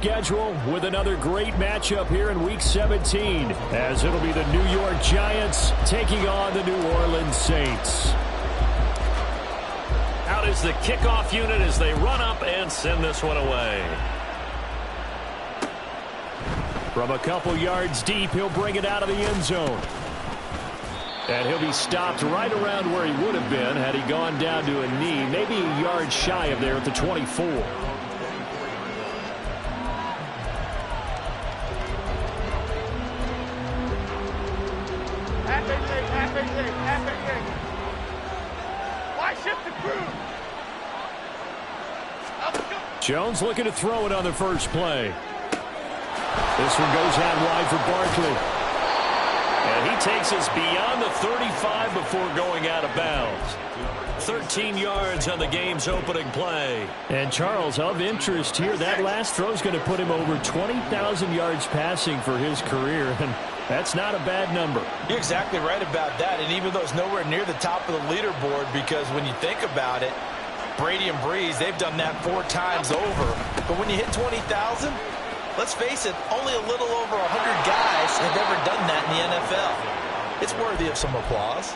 Schedule with another great matchup here in Week 17, as it'll be the New York Giants taking on the New Orleans Saints. Out is the kickoff unit as they run up and send this one away. From a couple yards deep, he'll bring it out of the end zone. And he'll be stopped right around where he would have been had he gone down to a knee, maybe a yard shy of there at the 24. Jones looking to throw it on the first play. This one goes out wide for Barkley. And he takes us beyond the 35 before going out of bounds. 13 yards on the game's opening play. And Charles, of interest here, that last throw is going to put him over 20,000 yards passing for his career, and that's not a bad number. You're exactly right about that, and even though it's nowhere near the top of the leaderboard, because when you think about it, Brady and Breeze, they've done that 4 times over. But when you hit 20,000, let's face it, only a little over 100 guys have ever done that in the NFL. It's worthy of some applause.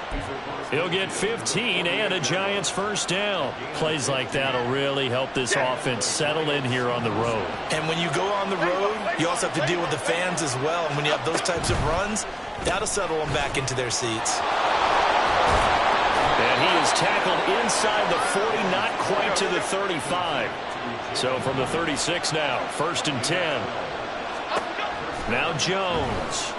He'll get 15 and a Giants first down. Plays like that will really help this offense settle in here on the road. And when you go on the road, you also have to deal with the fans as well. And when you have those types of runs, that'll settle them back into their seats. And he is tackled inside the 40, not quite to the 35. So from the 36 now, 1st and 10. Now Jones.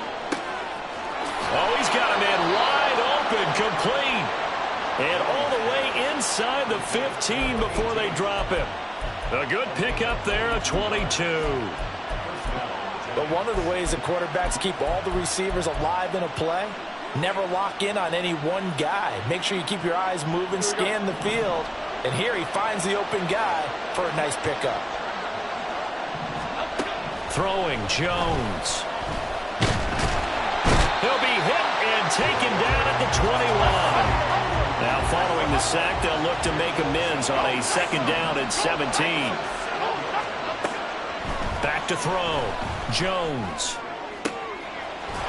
Oh, he's got a man wide open, complete. And all the way inside the 15 before they drop him. A good pickup there, a 22. But one of the ways that quarterbacks keep all the receivers alive in a play, never lock in on any one guy. Make sure you keep your eyes moving, scan the field. And here he finds the open guy for a nice pickup. Throwing Jones. He'll be hit and taken down at the 21. Now following the sack, they'll look to make amends on a 2nd down and 17. Back to throw. Jones.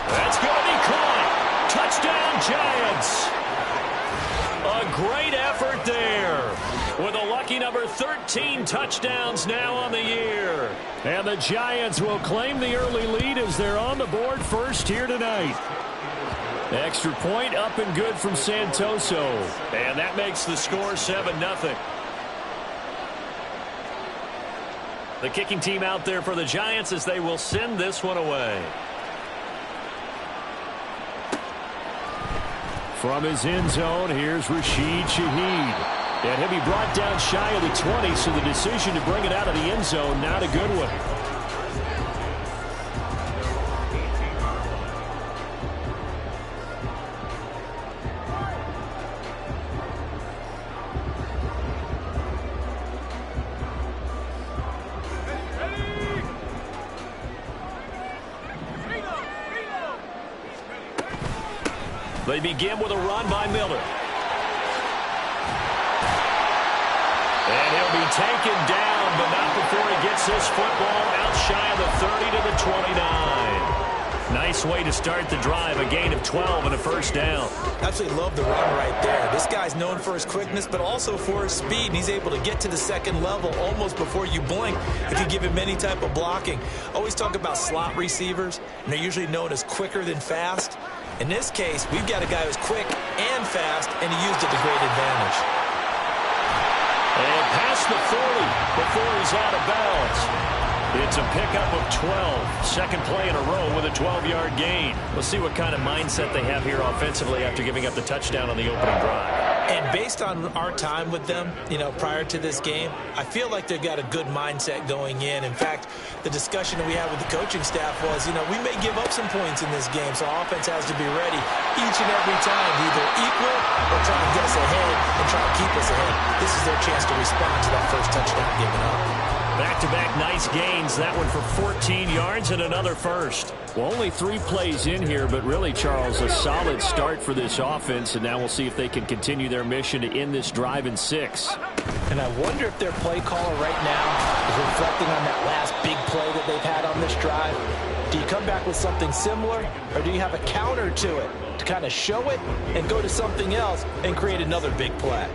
That's going to be caught. Touchdown, Giants. A great effort there. With a lucky number 13 touchdowns now on the year. And the Giants will claim the early lead as they're on the board first here tonight. Extra point up and good from Santoso. And that makes the score 7-0. The kicking team out there for the Giants as they will send this one away. From his end zone, here's Rashid Shaheed. And he'll be brought down shy of the 20, so the decision to bring it out of the end zone, not a good one. They begin with a run by Miller. And he'll be taken down, but not before he gets this football out shy of the 30 to the 29. Nice way to start the drive, a gain of 12 and a first down. Absolutely love the run right there. This guy's known for his quickness, but also for his speed. And he's able to get to the 2nd level almost before you blink if you give him any type of blocking. Always talk about slot receivers, and they're usually known as quicker than fast. In this case, we've got a guy who's quick and fast, and he used it to great advantage. And past the 40 before he's out of bounds. It's a pickup of 12. Second play in a row with a 12-yard gain. We'll see what kind of mindset they have here offensively after giving up the touchdown on the opening drive. And based on our time with them, prior to this game, I feel like they've got a good mindset going in. In fact, the discussion that we had with the coaching staff was, we may give up some points in this game, so our offense has to be ready each and every time to either equal or try to get us ahead and try to keep us ahead. This is their chance to respond to that first touchdown given up. Back-to-back nice gains. That one for 14 yards and another first. Well, only 3 plays in here, but really, Charles, a solid start for this offense. And now we'll see if they can continue their mission to end this drive in 6. And I wonder if their play caller right now is reflecting on that last big play that they've had on this drive. Do you come back with something similar, or do you have a counter to it to kind of show it and go to something else and create another big play?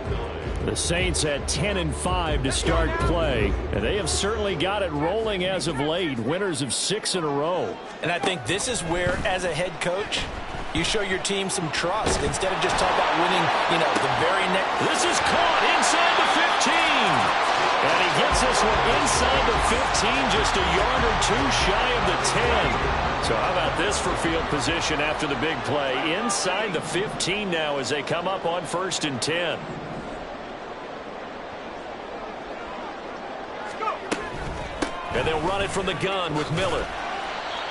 The Saints had 10-5 to start play, and they have certainly got it rolling as of late, winners of 6 in a row. And I think this is where, as a head coach, you show your team some trust instead of just talking about winning, the very next. This is caught inside the 15. And he gets this one inside the 15, just a yard or 2 shy of the 10. So how about this for field position after the big play? Inside the 15 now as they come up on 1st and 10. And they'll run it from the gun with Miller.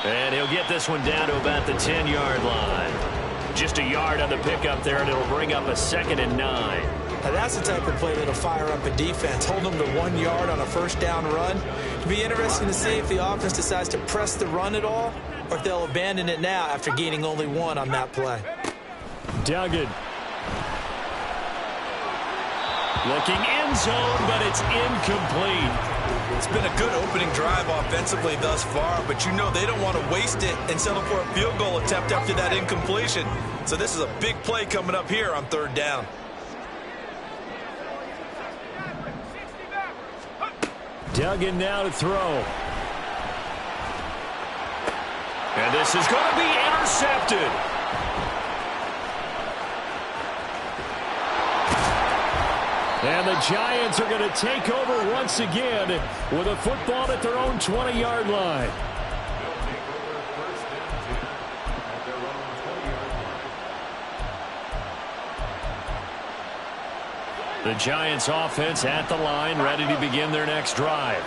And he'll get this one down to about the 10-yard line. Just a yard on the pickup there, and it'll bring up a 2nd and 9. Now that's the type of play that'll fire up a defense. Hold them to 1 yard on a 1st down run. It'll be interesting to see if the offense decides to press the run at all, or if they'll abandon it now after gaining only 1 on that play. Duggan. Looking end zone, but it's incomplete. It's been a good opening drive offensively thus far, but they don't want to waste it and settle for a field goal attempt after that incompletion. So this is a big play coming up here on 3rd down. Duggan now to throw. And this is going to be intercepted. And the Giants are going to take over once again with a football at their own 20-yard line. The Giants offense at the line, ready to begin their next drive.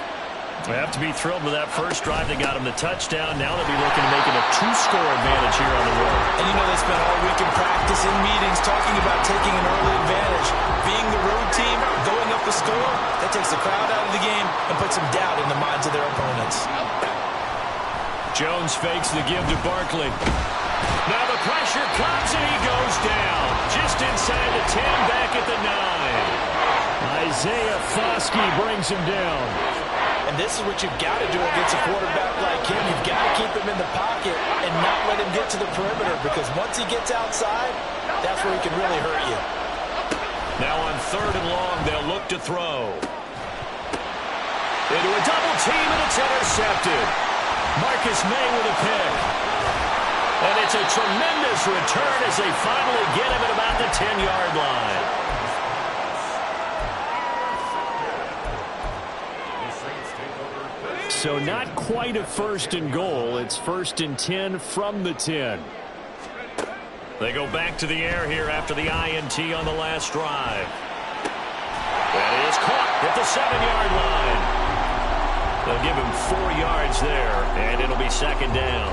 They have to be thrilled with that first drive. They got them the touchdown. Now they'll be looking to make it a 2-score advantage here on the road. And they spent all week in practice and meetings talking about taking an early advantage. Being the road team, going up the score, that takes the crowd out of the game and puts some doubt in the minds of their opponents. Jones fakes the give to Barkley. Now the pressure comes and he goes down. Just inside the 10, back at the 9. Isaiah Foskey brings him down. And this is what you've got to do against a quarterback like him. You've got to keep him in the pocket and not let him get to the perimeter, because once he gets outside, that's where he can really hurt you. Now on 3rd and long, they'll look to throw. Into a double team, and it's intercepted. Marcus May with a pick. And it's a tremendous return as they finally get him at about the 10-yard line. So not quite a 1st and goal. It's 1st and 10 from the 10. They go back to the air here after the INT on the last drive. That is caught at the 7-yard line. They'll give him 4 yards there, and it'll be 2nd down.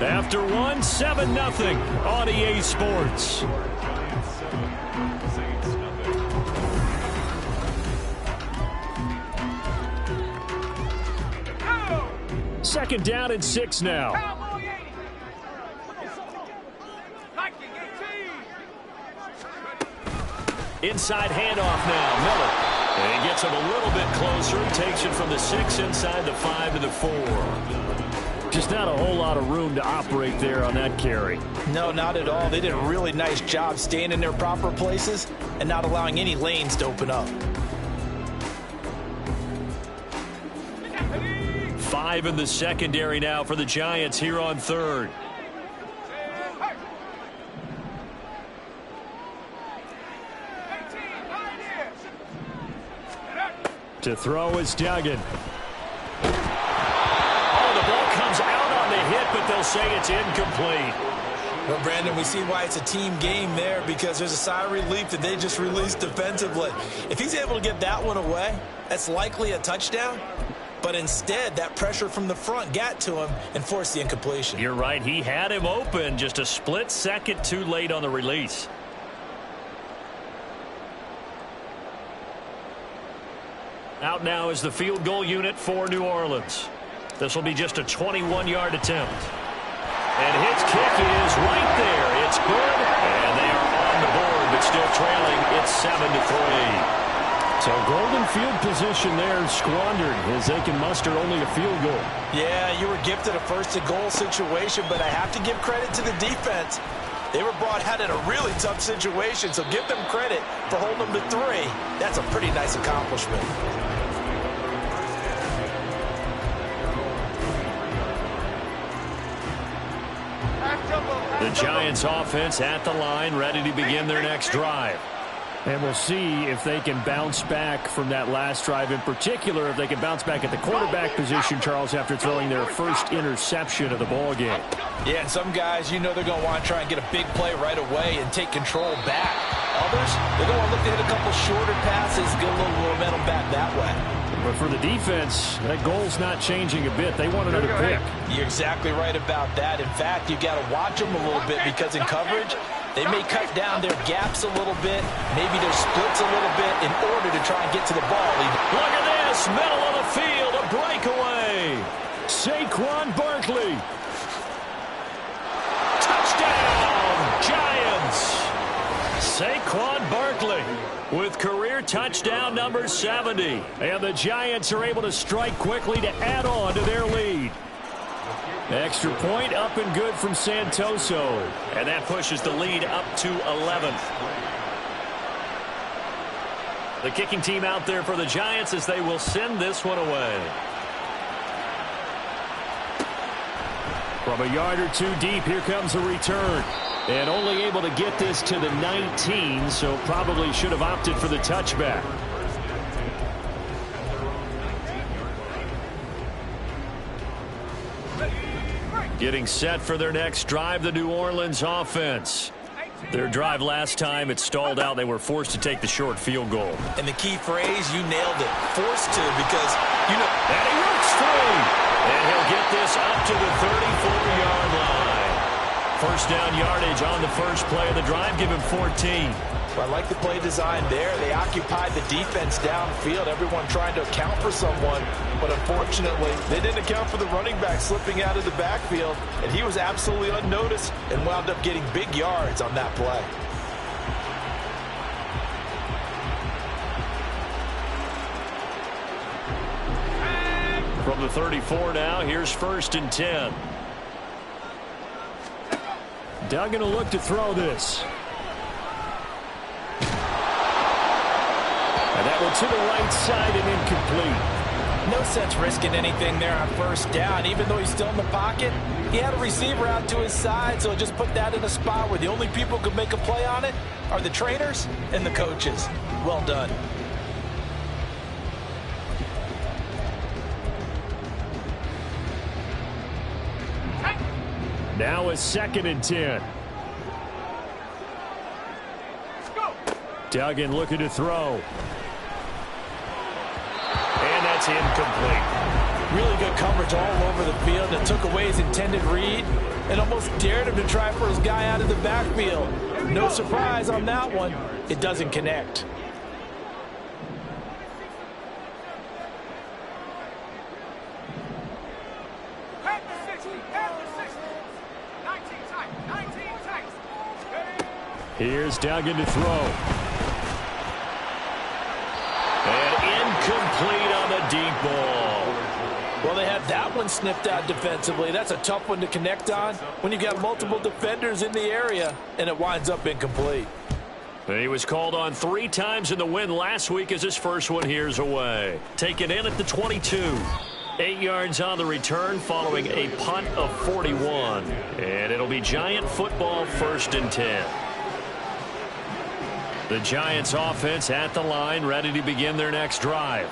After 1, 7-0 on EA Sports. Second down and 6 now. Inside handoff now, Miller. And he gets him a little bit closer. Takes it from the 6 inside the 5 to the 4. Just not a whole lot of room to operate there on that carry. No, not at all. They did a really nice job staying in their proper places and not allowing any lanes to open up. 5 in the secondary now for the Giants here on 3rd. To throw is Duggan. Oh, the ball comes out on the hit, but they'll say it's incomplete. Well, Brandon, we see why it's a team game there, because there's a sigh of relief that they just released defensively. If he's able to get that one away, that's likely a touchdown. But instead, that pressure from the front got to him and forced the incompletion. You're right. He had him open, just a split second too late on the release. Out now is the field goal unit for New Orleans. This will be just a 21-yard attempt. And his kick is right there. It's good. And they are on the board, but still trailing. It's 7-3. So golden field position there squandered as they can muster only a field goal. Yeah, you were gifted a first-and-goal situation, but I have to give credit to the defense. They were brought out in a really tough situation, so give them credit for holding them to 3. That's a pretty nice accomplishment. The Giants offense at the line, ready to begin their next drive. And we'll see if they can bounce back from that last drive, in particular if they can bounce back at the quarterback position, Charles, after throwing their first interception of the ball game. Yeah, and some guys, you know they're going to want to try and get a big play right away and take control back. Others, they're going to look to hit a couple shorter passes, get a little momentum back that way. But for the defense, that goal's not changing a bit. They want another pick. You're exactly right about that. In fact, you got to watch them a little bit because in coverage, they may cut down their gaps a little bit, maybe their splits a little bit in order to try and get to the ball. Look at this, middle of the field, a breakaway. Saquon Barkley. Touchdown, Giants. Saquon Barkley with career touchdown number 70. And the Giants are able to strike quickly to add on to their lead. Extra point up and good from Santoso. And that pushes the lead up to 11. The kicking team out there for the Giants as they will send this one away. From a yard or two deep, here comes a return. And only able to get this to the 19, so probably should have opted for the touchback. Getting set for their next drive, the New Orleans offense. Their drive last time, it stalled out. They were forced to take the short field goal. And the key phrase, you nailed it. Forced to, because, you know. And he works free. And he'll get this up to the 34-yard line. First down yardage on the first play of the drive. Give him 14. Well, I like the play design there. They occupied the defense downfield. Everyone trying to account for someone. But unfortunately, they didn't account for the running back slipping out of the backfield. And he was absolutely unnoticed and wound up getting big yards on that play. From the 34 now, here's 1st and 10. Duggan will look to throw this. And that one to the right side and incomplete. No sense risking anything there on first down. Even though he's still in the pocket, he had a receiver out to his side, so just put that in a spot where the only people who can make a play on it are the trainers and the coaches. Well done. Now a 2nd and 10. Duggan looking to throw. And that's incomplete. Really good coverage all over the field that took away his intended read and almost dared him to try for his guy out of the backfield. No surprise on that one. It doesn't connect. Here's Duggan to throw. And incomplete on the deep ball. Well, they had that one sniffed out defensively. That's a tough one to connect on when you got multiple defenders in the area, and it winds up incomplete. And he was called on 3 times in the win last week as his first one here's away. Taken in at the 22. 8 yards on the return following a punt of 41. And it'll be Giant football 1st and 10. The Giants offense at the line, ready to begin their next drive.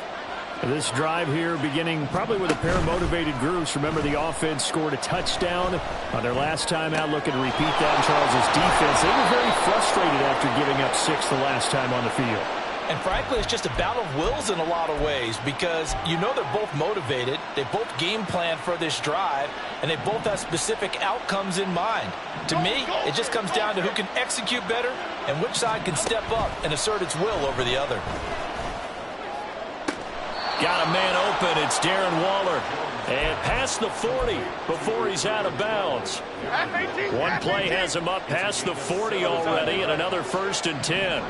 This drive here beginning probably with a pair of motivated groups. Remember, the offense scored a touchdown on their last time out. Looking to repeat that in Charles's defense. They were very frustrated after giving up 6 the last time on the field. And frankly, it's just a battle of wills in a lot of ways because you know they're both motivated. They both game plan for this drive, and they both have specific outcomes in mind. To me, it just comes down to who can execute better and which side can step up and assert its will over the other. Got a man open. It's Darren Waller. And past the 40 before he's out of bounds. One play has him up past the 40 already, and another 1st and 10.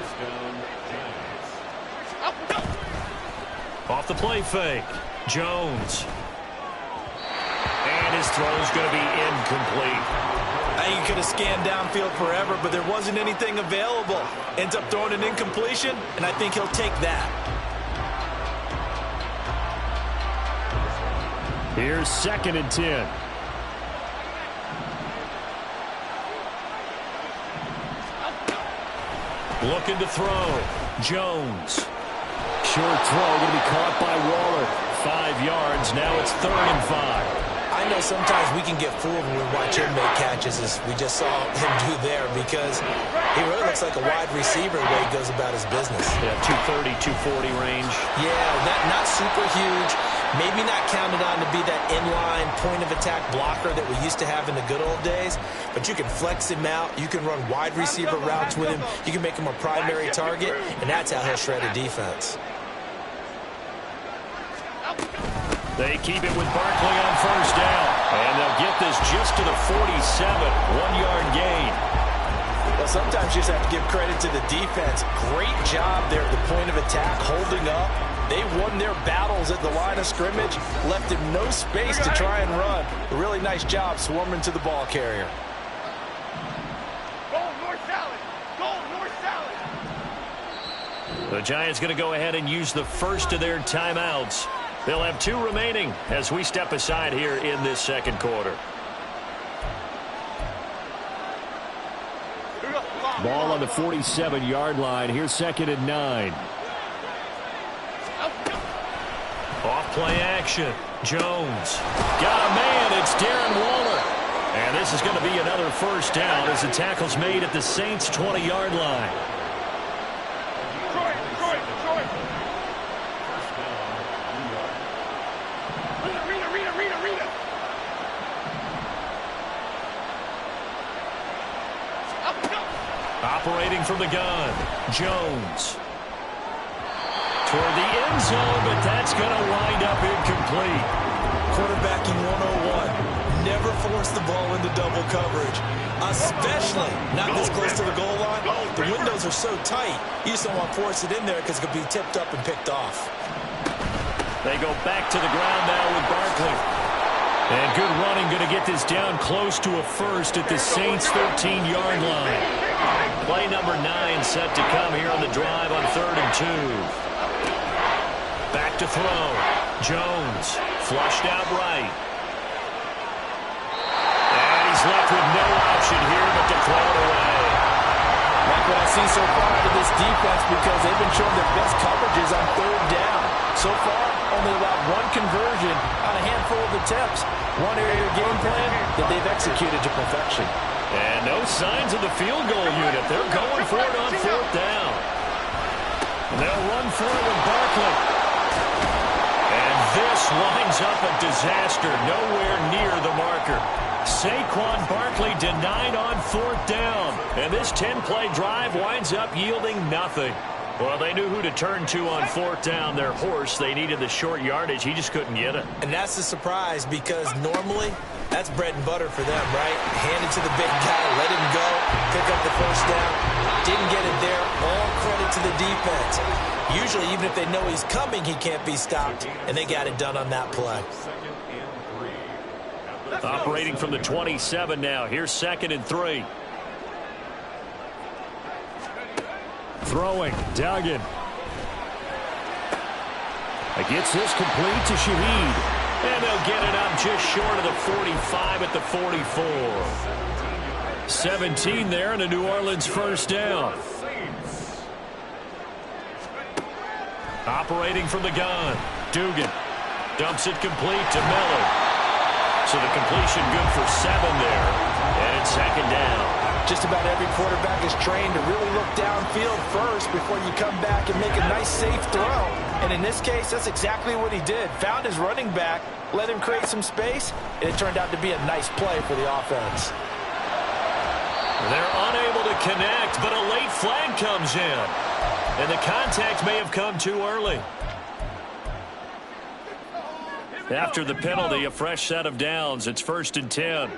Off the play fake. Jones. And his throw's going to be incomplete. I think he could have scanned downfield forever, but there wasn't anything available. Ends up throwing an incompletion, and I think he'll take that. Here's 2nd and 10. Looking to throw. Jones. Short throw going to be caught by Waller. 5 yards. Now it's 3rd and 5. I know sometimes we can get fooled when we watch him make catches, as we just saw him do there, because he really looks like a wide receiver the way he goes about his business. Yeah, 230, 240 range. Yeah, not super huge. Maybe not counted on to be that inline point-of-attack blocker that we used to have in the good old days, but you can flex him out. You can run wide receiver routes with him. You can make him a primary target, and that's how he'll shred a defense. They keep it with Barkley on 1st down, and they'll get this just to the 47, 1-yard gain. Well, sometimes you just have to give credit to the defense. Great job there at the point of attack, holding up. They won their battles at the line of scrimmage, left him no space to try and run. A really nice job swarming to the ball carrier. Go north salad. Go north salad. The Giants going to go ahead and use the first of their timeouts. They'll have 2 remaining as we step aside here in this 2nd quarter. Ball on the 47-yard line. Here's 2nd and 9. Off play action. Jones. Got a man. It's Darren Waller. And this is going to be another 1st down as the tackle's made at the Saints' 20-yard line. Detroit. Rita. Operating from the gun. Jones. Toward the end zone, but that's going to wind up incomplete. Quarterbacking 101. Never force the ball into double coverage, especially not this close to the goal line. The windows are so tight, you just don't want to force it in there because it could be tipped up and picked off. They go back to the ground now with Barkley. And good running, going to get this down close to a 1st at the Saints' 13-yard line. Play number 9 set to come here on the drive on 3rd and 2. Back to throw. Jones flushed out right. And he's left with no option here but to throw it away. Like what I see so far out of this defense, because they've been showing their best coverages on 3rd down. So far, only allowed 1 conversion on a handful of attempts. One area of game plan that they've executed to perfection. And no signs of the field goal unit. They're going for it on 4th down. And they'll run for it with Barkley. And this winds up a disaster. Nowhere near the marker. Saquon Barkley denied on 4th down. And this 10-play drive winds up yielding nothing. Well, they knew who to turn to on 4th down. Their horse, they needed the short yardage. He just couldn't get it. And that's the surprise, because normally that's bread and butter for them, right? Hand it to the big guy, let him go, pick up the 1st down. Didn't get it there. All credit to the defense. Usually, even if they know he's coming, he can't be stopped, and they got it done on that play. Operating from the 27 now. Here's 2nd and 3. Throwing. Duggan. Gets this complete to Shaheed. And they'll get it up just short of the 45 at the 44. 17 there and a New Orleans 1st down. Operating from the gun. Dugan dumps it complete to Miller. So the completion good for 7 there. And it's 2nd down. Just about every quarterback is trained to really look downfield first before you come back and make a nice, safe throw. And in this case, that's exactly what he did. Found his running back, let him create some space, and it turned out to be a nice play for the offense. They're unable to connect, but a late flag comes in. And the contact may have come too early. After the penalty, a fresh set of downs. It's 1st and 10.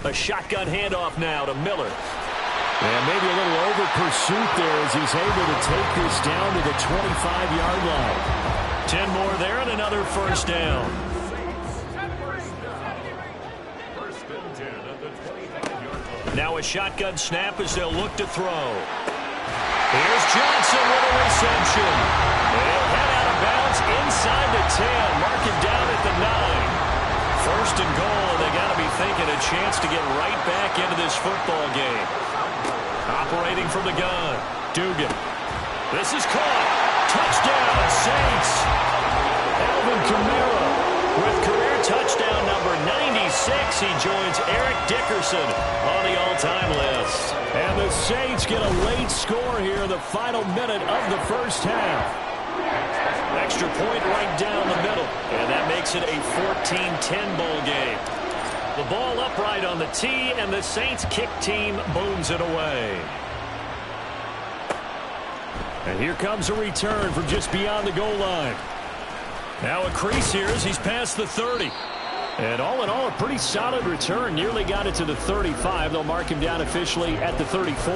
A shotgun handoff now to Miller. And maybe a little over pursuit there as he's able to take this down to the 25-yard line. 10 more there and another first down. Now a shotgun snap as they'll look to throw. Here's Johnson with a reception. They'll head out of bounds inside the 10. Mark it down at the 9. 1st and goal, and they got to be thinking a chance to get right back into this football game. Operating from the gun, Dugan. This is caught. Touchdown, Saints. Alvin Kamara with career touchdown number 96. He joins Eric Dickerson on the all-time list. And the Saints get a late score here in the final minute of the first half. Extra point right down the middle, and that makes it a 14-10 ball game. The ball upright on the tee, and the Saints kick team booms it away. And here comes a return from just beyond the goal line. Now a crease here as he's past the 30. And all in all, a pretty solid return. Nearly got it to the 35. They'll mark him down officially at the 34.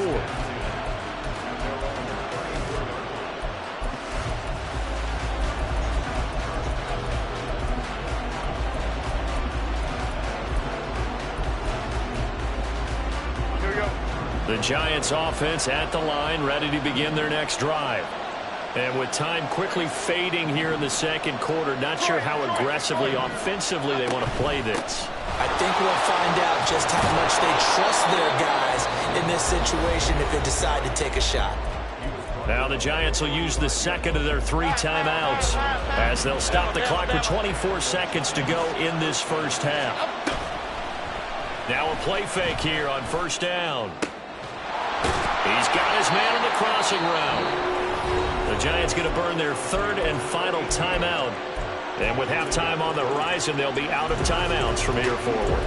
The Giants offense at the line, ready to begin their next drive. And with time quickly fading here in the second quarter, not sure how aggressively, offensively they want to play this. I think we'll find out just how much they trust their guys in this situation if they decide to take a shot. Now the Giants will use the second of their 3 timeouts as they'll stop the clock with 24 seconds to go in this first half. Now a play fake here on 1st down. He's got his man on the crossing route. The Giants going to burn their 3rd and final timeout. And with halftime on the horizon, they'll be out of timeouts from here forward.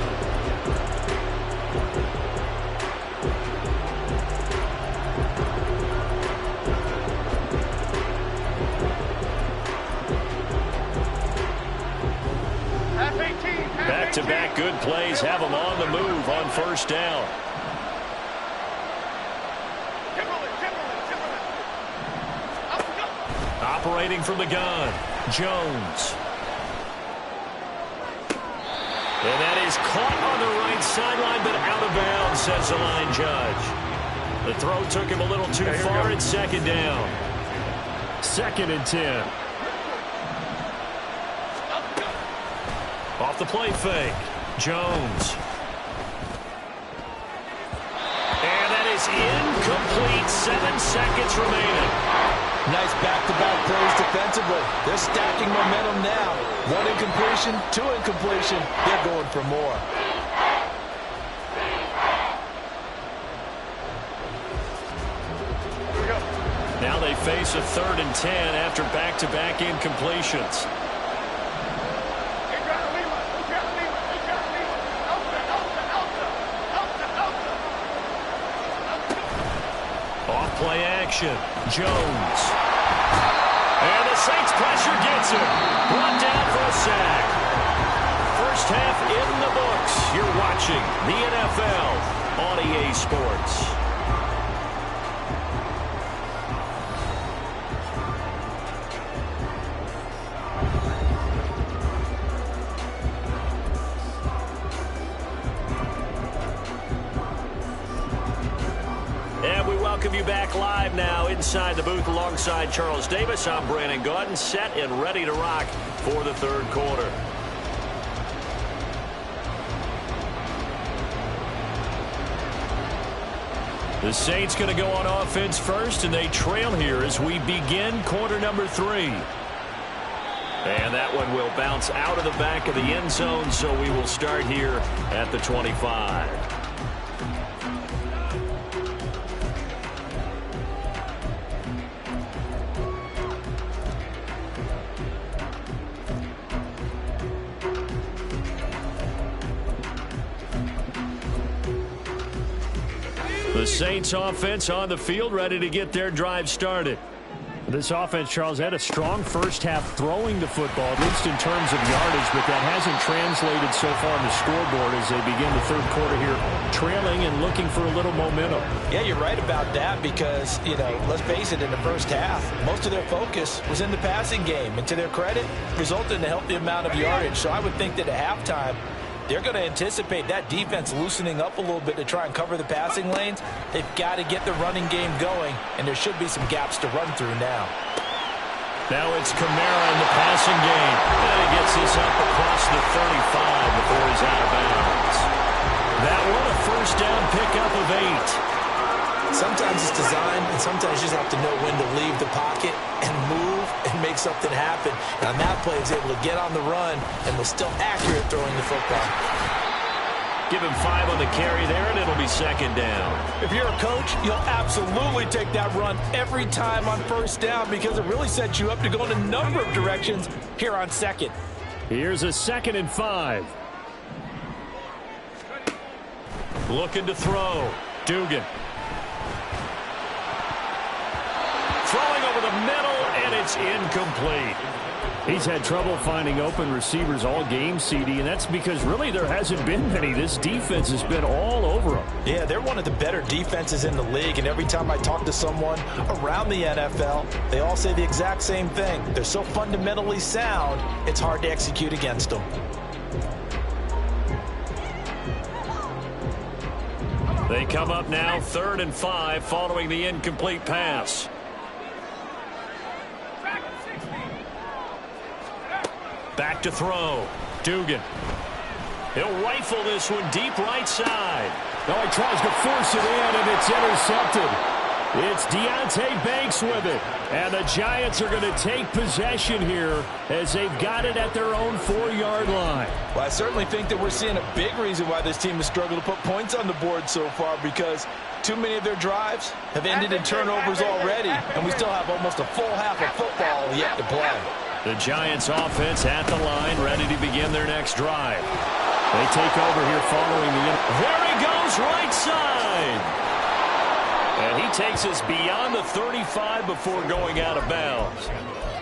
Back-to-back good plays have them on the move on 1st down. Operating from the gun, Jones. And that is caught on the right sideline, but out of bounds, says the line judge. The throw took him a little too far. It's 2nd down. 2nd and 10. Off the play fake, Jones. And that is incomplete. 7 seconds remaining. Nice back-to-back plays defensively. They're stacking momentum now. 1 incompletion, 2 incompletion. They're going for more. Now they face a 3rd and 10 after back-to-back incompletions. Off-play action, Jones. And the Saints pressure gets him. Brought down for a sack. First half in the books. You're watching the NFL on EA Sports. Welcome you back live now inside the booth alongside Charles Davis. I'm Brandon Gaudin, set and ready to rock for the 3rd quarter. The Saints going to go on offense first, and they trail here as we begin quarter number 3. And that one will bounce out of the back of the end zone, so we will start here at the 25. The Saints offense on the field, ready to get their drive started. This offense, Charles, had a strong first half throwing the football, at least in terms of yardage, but that hasn't translated so far on the scoreboard as they begin the third quarter here, trailing and looking for a little momentum. Yeah, you're right about that because, let's face it, in the first half, most of their focus was in the passing game. And to their credit, resulted in a healthy amount of yardage. So I would think that at halftime, they're going to anticipate that defense loosening up a little bit to try and cover the passing lanes. They've got to get the running game going, and there should be some gaps to run through now. Now it's Kamara in the passing game. And he gets this up across the 35 before he's out of bounds. That one, a first down pickup of 8. Sometimes it's designed, and sometimes you just have to know when to leave the pocket and move and make something happen. And on that play, he was able to get on the run and was still accurate throwing the football. Give him 5 on the carry there, and it'll be second down. If you're a coach, you'll absolutely take that run every time on first down because it really sets you up to go in a number of directions here on second. Here's a 2nd and 5. Looking to throw. Dugan. Throwing over the middle, and it's incomplete. He's had trouble finding open receivers all game, CD, and that's because really there hasn't been many. This defense has been all over them. Yeah, they're one of the better defenses in the league, and every time I talk to someone around the NFL, they all say the exact same thing. They're so fundamentally sound, it's hard to execute against them. They come up now 3rd and 5 following the incomplete pass. Back to throw. Dugan. He'll rifle this one deep right side. Oh, he tries to force it in, and it's intercepted. It's Deonte Banks with it. And the Giants are going to take possession here as they've got it at their own 4-yard line. Well, I certainly think that we're seeing a big reason why this team has struggled to put points on the board so far because too many of their drives have ended in turnovers already, and we still have almost a full half of football yet to play. The Giants offense at the line, ready to begin their next drive. They take over here following the... There he goes, right side! And he takes us beyond the 35 before going out of bounds.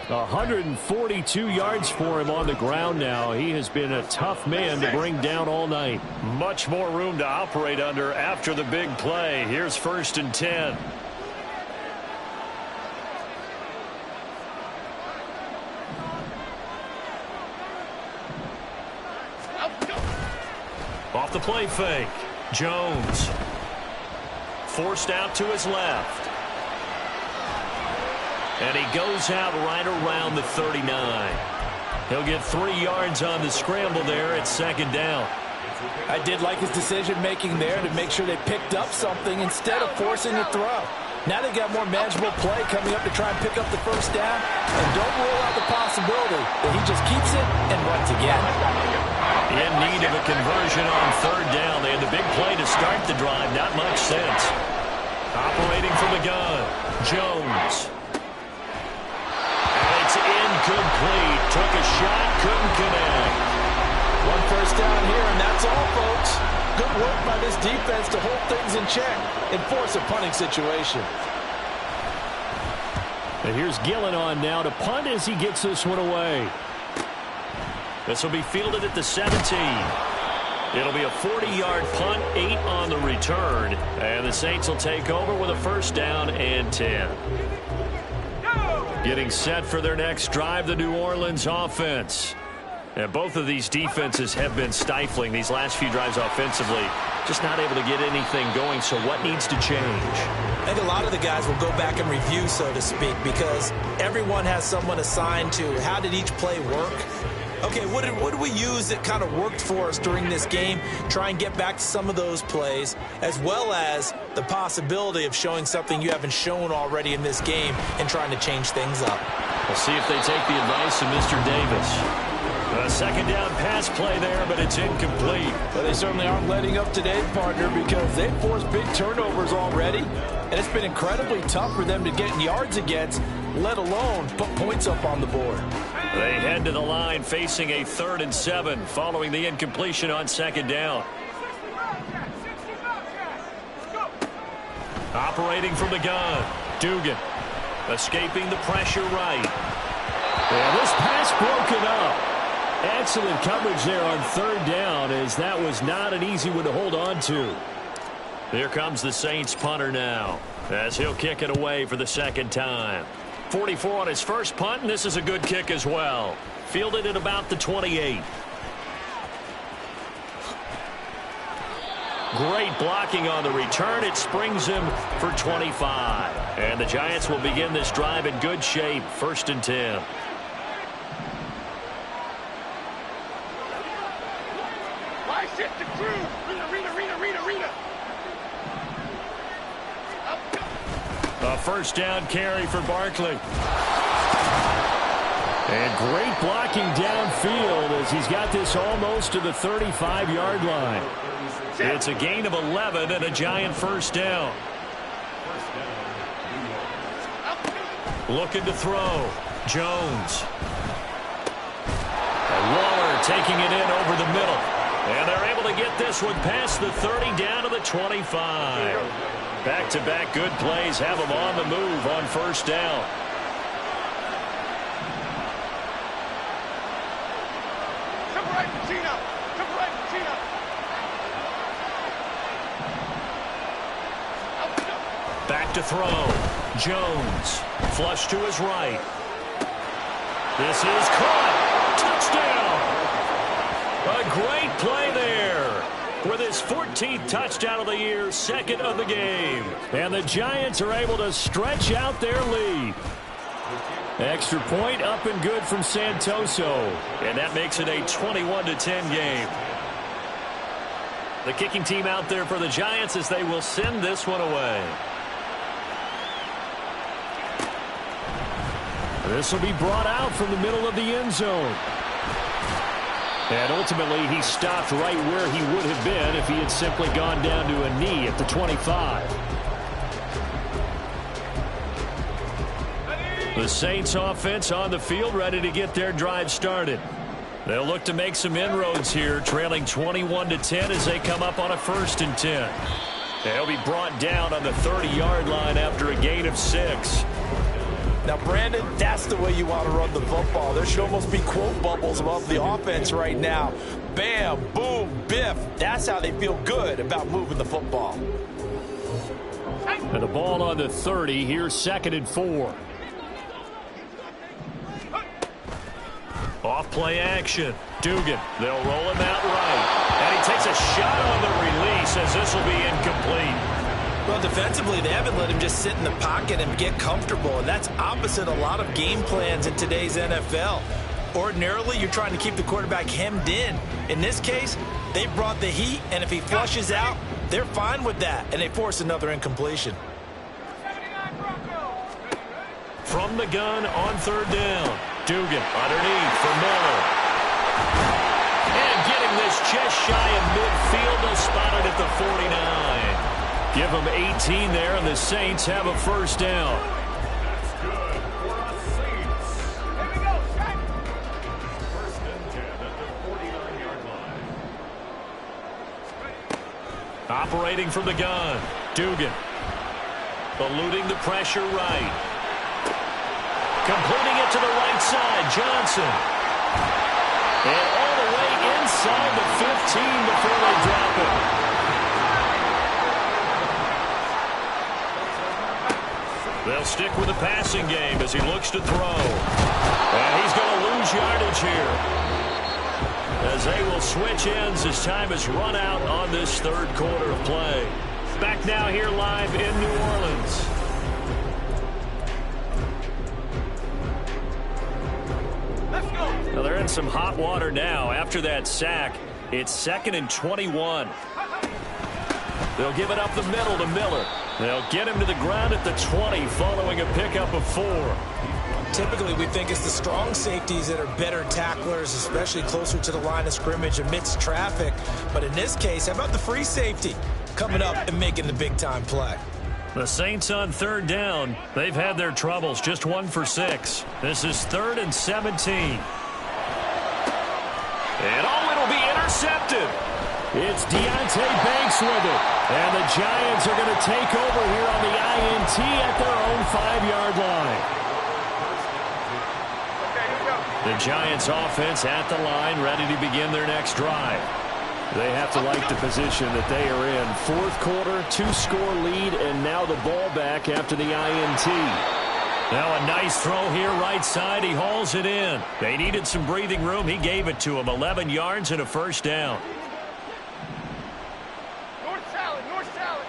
142 yards for him on the ground now. He has been a tough man to bring down all night. Much more room to operate under after the big play. Here's 1st and 10. Off the play fake. Jones. Forced out to his left. And he goes out right around the 39. He'll get 3 yards on the scramble there at 2nd down. I did like his decision-making there to make sure they picked up something instead of forcing a throw. Now they got more manageable play coming up to try and pick up the first down. And don't rule out the possibility that he just keeps it and runs again. In need of a conversion on 3rd down. They had the big play to start the drive. Not much sense. Operating from the gun. Jones. And it's incomplete. Took a shot, couldn't connect. 1 first down here, and that's all, folks. Good work by this defense to hold things in check and force a punting situation. And here's Gillen on now to punt as he gets this one away. This will be fielded at the 17. It'll be a 40-yard punt, 8 on the return. And the Saints will take over with a 1st down and 10. Getting set for their next drive, the New Orleans offense. And both of these defenses have been stifling these last few drives offensively. Just not able to get anything going, so what needs to change? I think a lot of the guys will go back and review, so to speak, because everyone has someone assigned to how did each play work. Okay, what did we use that kind of worked for us during this game? Try and get back to some of those plays, as well as the possibility of showing something you haven't shown already in this game and trying to change things up. We'll see if they take the advice of Mr. Davis. A 2nd down pass play there, but it's incomplete. But they certainly aren't letting up today, partner, because they've forced big turnovers already, and it's been incredibly tough for them to get yards against, let alone put points up on the board. They head to the line facing a 3rd and 7 following the incompletion on 2nd down. Operating from the gun, Dugan. Escaping the pressure right. And this pass broken up. Excellent coverage there on third down, as that was not an easy one to hold on to. Here comes the Saints punter now, as he'll kick it away for the second time. 44 on his first punt, and this is a good kick as well. Fielded at about the 28. Great blocking on the return. It springs him for 25. And the Giants will begin this drive in good shape. 1st and 10. Why shift the crew? Rita. A first down carry for Barkley. And great blocking downfield as he's got this almost to the 35-yard line. It's a gain of 11 and a Giant first down. Looking to throw. Jones. And Waller taking it in over the middle. And they're able to get this one past the 30 down to the 25. Back-to-back good plays have them on the move on first down. Back to throw. Jones. Flush to his right. This is caught. Touchdown. A great play there. With his 14th touchdown of the year, 2nd of the game. And the Giants are able to stretch out their lead. Extra point up and good from Santoso. And that makes it a 21-10 game. The kicking team out there for the Giants as they will send this one away. This will be brought out from the middle of the end zone. And ultimately, he stopped right where he would have been if he had simply gone down to a knee at the 25. The Saints offense on the field ready to get their drive started. They'll look to make some inroads here, trailing 21-10 as they come up on a 1st and 10. They'll be brought down on the 30-yard line after a gain of 6. Now, Brandon, that's the way you want to run the football. There should almost be quote bubbles above the offense right now. Bam, boom, biff. That's how they feel good about moving the football. And the ball on the 30. Here's 2nd and 4. Off play action. Dugan. They'll roll him out right. And he takes a shot on the release as this will be incomplete. Well, defensively, they haven't let him just sit in the pocket and get comfortable, and that's opposite a lot of game plans in today's NFL. Ordinarily, you're trying to keep the quarterback hemmed in. In this case, they brought the heat, and if he flushes out, they're fine with that, and they force another incompletion. From the gun on 3rd down. Dugan underneath for Miller. And getting this just shy of midfield, they'll spot it at the 49. Give them 18 there, and the Saints have a 1st down. That's good for the Saints. Here we go. 1st and 10 at the 49-yard line. Operating from the gun. Dugan. Eluding the pressure right. Completing it to the right side. Johnson. And all the way inside the 15 before they drop it. They'll stick with the passing game as he looks to throw. And he's going to lose yardage here, as they will switch ends as time has run out on this 3rd quarter of play. Back now here live in New Orleans. Let's go. Now they're in some hot water now. After that sack, it's 2nd and 21. They'll give it up the middle to Miller. They'll get him to the ground at the 20 following a pickup of 4. Typically, we think it's the strong safeties that are better tacklers, especially closer to the line of scrimmage amidst traffic. But in this case, how about the free safety coming up and making the big-time play? The Saints on 3rd down. They've had their troubles, just 1 for 6. This is 3rd and 17. And it'll be intercepted. It's Deonte Banks with it. And the Giants are going to take over here on the INT at their own 5-yard line. The Giants offense at the line, ready to begin their next drive. They have to like the position that they are in. Fourth quarter, 2-score lead, and now the ball back after the INT. Now a nice throw here right side. He hauls it in. They needed some breathing room. He gave it to him. 11 yards and a first down. North salad, north salad.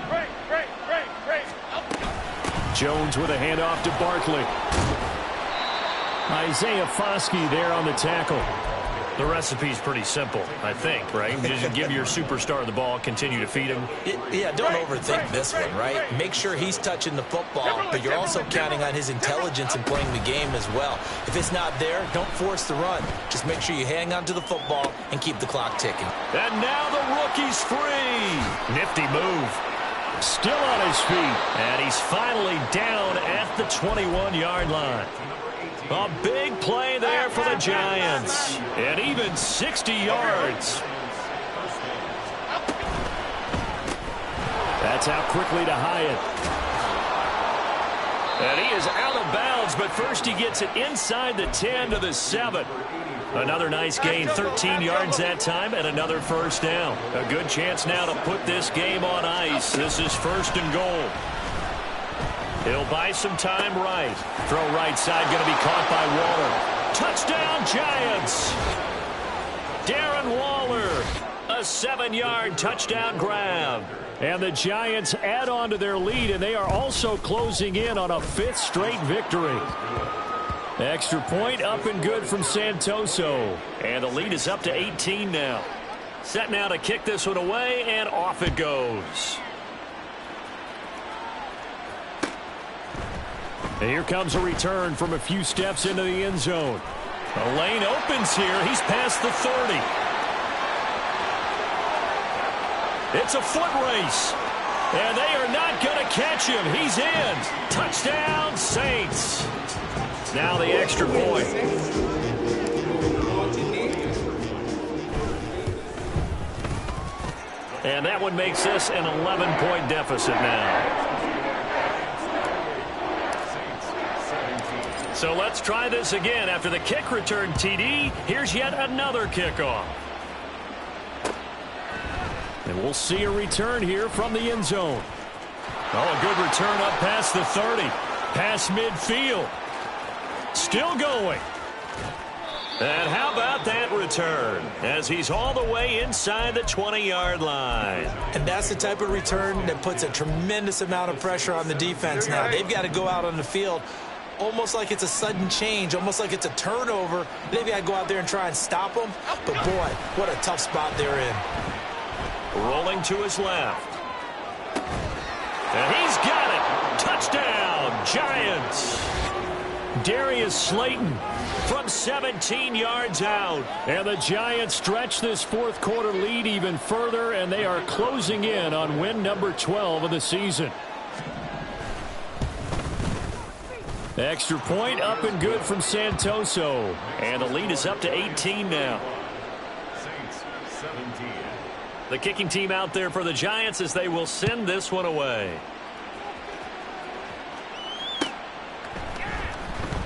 Great. Jones with a handoff to Barkley. Isaiah Foskey there on the tackle. The recipe's pretty simple, I think, right? Just give your superstar the ball, continue to feed him. Yeah, don't overthink this one, right? Make sure he's touching the football, but you're also counting on his intelligence in playing the game as well. If it's not there, don't force the run. Just make sure you hang on to the football and keep the clock ticking. And now the rookie's free. Nifty move. Still on his feet. And he's finally down at the 21-yard line. A big play there for the Giants. And even 60 yards. That's out quickly to Hyatt. And he is out of bounds, but first he gets it inside the 10 to the 7. Another nice gain, 13 yards that time, and another first down. A good chance now to put this game on ice. This is first and goal. He'll buy some time right. Throw right side, going to be caught by Waller. Touchdown, Giants! Darren Waller, a 7-yard touchdown grab. And the Giants add on to their lead, and they are also closing in on a 5th straight victory. Extra point up and good from Santoso. And the lead is up to 18 now. Set now to kick this one away, and off it goes. And here comes a return from a few steps into the end zone. The lane opens here. He's past the 30. It's a foot race. And they are not going to catch him. He's in. Touchdown, Saints. Now the extra point. And that one makes this an 11-point deficit now. So let's try this again. After the kick return TD, here's yet another kickoff. And we'll see a return here from the end zone. Oh, a good return up past the 30. Past midfield. Still going. And how about that return as he's all the way inside the 20-yard line. And that's the type of return that puts a tremendous amount of pressure on the defense now. They've got to go out on the field almost like it's a sudden change, almost like it's a turnover. They've got to go out there and try and stop them. But, boy, what a tough spot they're in. Rolling to his left. And he's got it. Touchdown, Giants. Darius Slayton from 17 yards out. And the Giants stretch this fourth quarter lead even further, and they are closing in on win number 12 of the season. Extra point up and good from Santoso. And the lead is up to 18 now. Saints 17. The kicking team out there for the Giants as they will send this one away.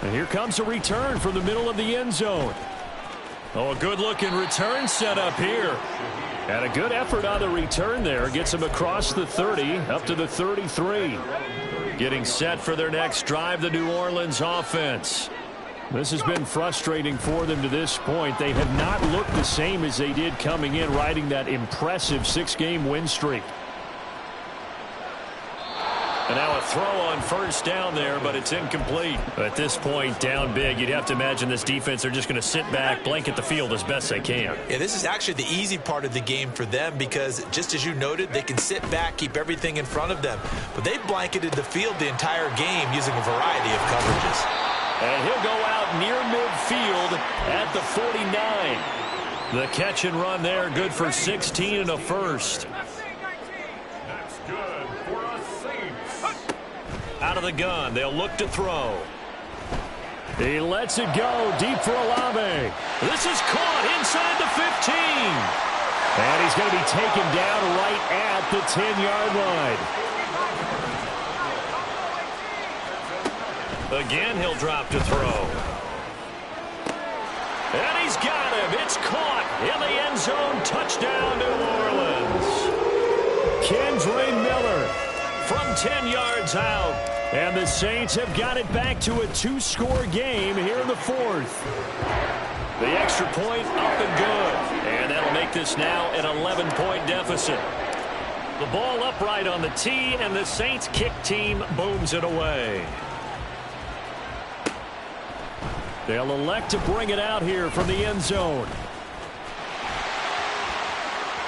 And here comes a return from the middle of the end zone. Oh, a good-looking return set up here. And a good effort on the return there. Gets him across the 30, up to the 33. Getting set for their next drive, the New Orleans offense. This has been frustrating for them to this point. They have not looked the same as they did coming in, riding that impressive 6-game win streak. And now a throw on first down there, but it's incomplete. At this point, down big, you'd have to imagine this defense, they're just going to sit back, blanket the field as best they can. Yeah, this is actually the easy part of the game for them because, just as you noted, they can sit back, keep everything in front of them. But they've blanketed the field the entire game using a variety of coverages. And he'll go out near midfield at the 49. The catch and run there, good for 16 and a first. That's good for a Saints. Out of the gun, they'll look to throw. He lets it go deep for Olave. This is caught inside the 15. And he's going to be taken down right at the 10-yard line. Again, he'll drop to throw. And he's got him. It's caught in the end zone. Touchdown, New Orleans. Kendre Miller from 10 yards out. And the Saints have got it back to a 2-score game here in the fourth. The extra point up and good. And that'll make this now an 11-point deficit. The ball upright on the tee, and the Saints kick team booms it away. They'll elect to bring it out here from the end zone.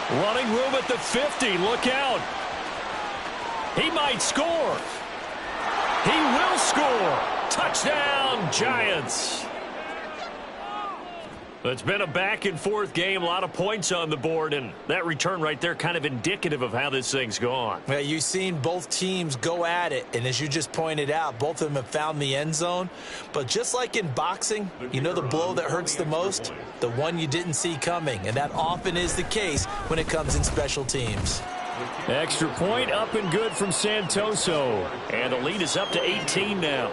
Running room at the 50. Look out. He might score. He will score. Touchdown, Giants. It's been a back-and-forth game, a lot of points on the board, and that return right there kind of indicative of how this thing's gone. Well, you've seen both teams go at it, and as you just pointed out, both of them have found the end zone. But just like in boxing, you know the blow that hurts the most? The one you didn't see coming, and that often is the case when it comes in special teams. Extra point up and good from Santoso. And the lead is up to 18 now.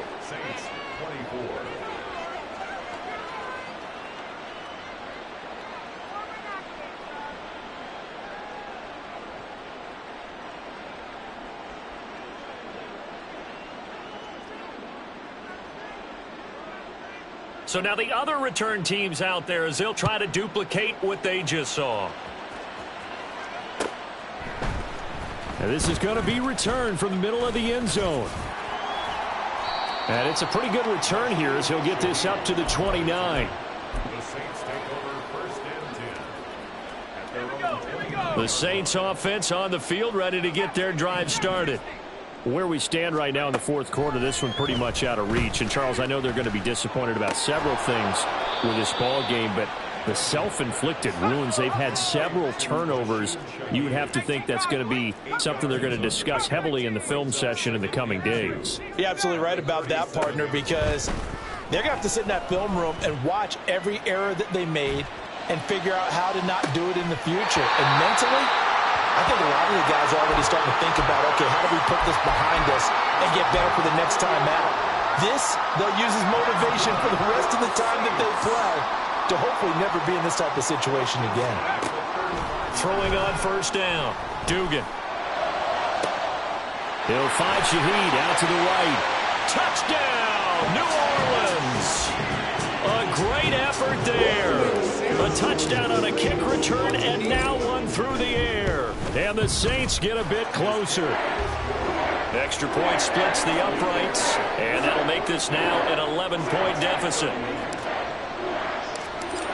So now the other return teams out there as they'll try to duplicate what they just saw. And this is going to be returned from the middle of the end zone. And it's a pretty good return here as he'll get this up to the 29. The Saints take over first and 10. The Saints offense on the field ready to get their drive started. Where we stand right now in the fourth quarter, this one pretty much out of reach. And, Charles, I know they're going to be disappointed about several things with this ball game, but the self-inflicted ruins, they've had several turnovers. You would have to think that's going to be something they're going to discuss heavily in the film session in the coming days. You're absolutely right about that, partner, because they're going to have to sit in that film room and watch every error that they made and figure out how to not do it in the future. And mentally, I think a lot of the guys are already starting to think about, okay, how do we put this behind us and get better for the next time out? This, they'll use as motivation for the rest of the time that they play to hopefully never be in this type of situation again. Throwing on first down, Dugan. He'll find Shaheed out to the right. Touchdown, New Orleans. A great effort there. A touchdown on a kick return, and now one through the air. And the Saints get a bit closer. Extra point splits the uprights, and that'll make this now an 11-point deficit.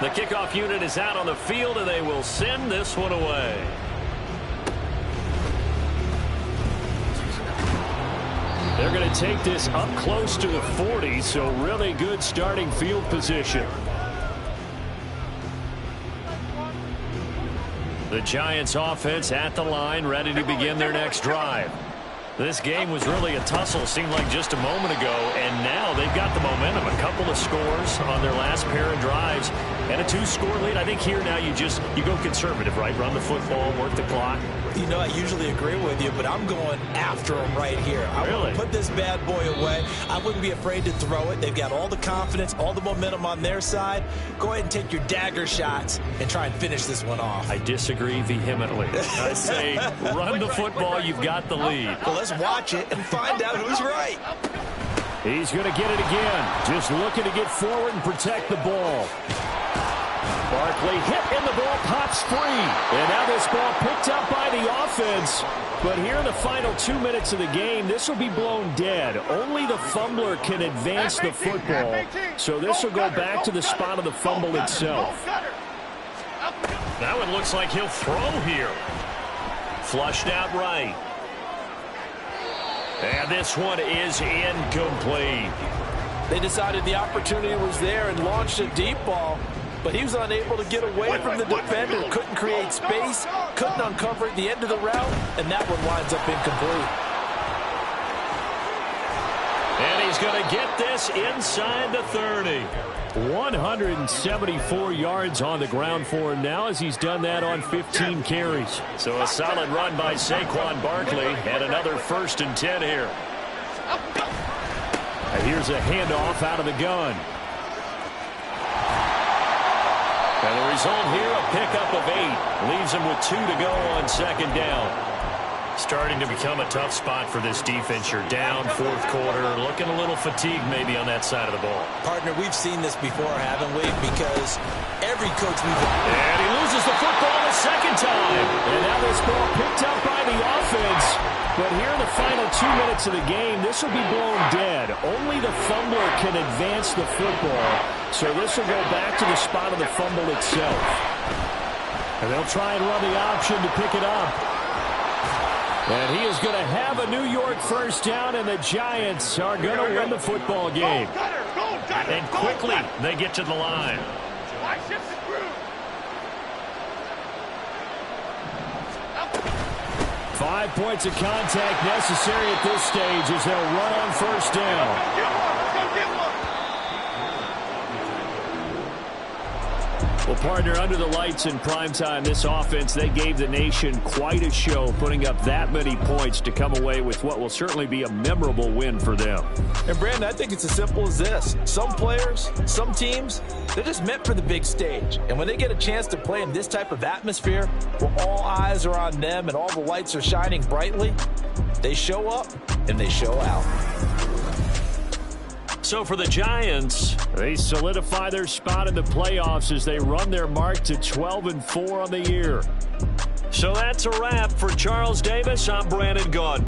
The kickoff unit is out on the field, and they will send this one away. They're going to take this up close to the 40, so really good starting field position. The Giants offense at the line, ready to begin their next drive. This game was really a tussle, seemed like just a moment ago, and now they've got the momentum. A couple of scores on their last pair of drives, and a 2-score lead. I think here now you go conservative, right? Run the football, work the clock. You know, I usually agree with you, but I'm going after them right here. I want to put this bad boy away. I wouldn't be afraid to throw it. They've got all the confidence, all the momentum on their side. Go ahead and take your dagger shots and try and finish this one off. I disagree vehemently. I say run the football. You've got the lead. Well, let's watch it and find out who's right. He's going to get it again. Just looking to get forward and protect the ball. Barkley hit and the ball pops free. And now this ball picked up by the offense. But here in the final 2 minutes of the game, this will be blown dead. Only the fumbler can advance the football. So this will go back to the spot of the fumble itself. Now it looks like he'll throw here. Flushed out right. And this one is incomplete. They decided the opportunity was there and launched a deep ball, but he was unable to get away from the defender, couldn't create space, couldn't uncover at the end of the route, and that one winds up incomplete. And he's he's going to get this inside the 30. 174 yards on the ground for him now as he's done that on 15 carries. So a solid run by Saquon Barkley and another 1st and 10 here. And here's a handoff out of the gun. And the result here, a pickup of 8. Leaves him with 2 to go on 2nd down. Starting to become a tough spot for this defense. You're down 4th quarter, looking a little fatigued maybe on that side of the ball. Partner, we've seen this before, haven't we? Because every coach we've... And he loses the football the 2nd time. And now this ball picked up by the offense. But here in the final 2 minutes of the game, this will be blown dead. Only the fumbler can advance the football. So this will go back to the spot of the fumble itself. And they'll try and run the option to pick it up. And he is going to have a New York 1st down, and the Giants are going to win the football game. And quickly, they get to the line. 5 points of contact necessary at this stage as they'll run on 1st down. Well, partner, under the lights in primetime, this offense, they gave the nation quite a show, putting up that many points to come away with what will certainly be a memorable win for them. And, Brandon, I think it's as simple as this. Some players, some teams, they're just meant for the big stage. And when they get a chance to play in this type of atmosphere, where all eyes are on them and all the lights are shining brightly, they show up and they show out. So for the Giants, they solidify their spot in the playoffs as they run their mark to 12-4 on the year. So that's a wrap for Charles Davis. I'm Brandon Gaudin.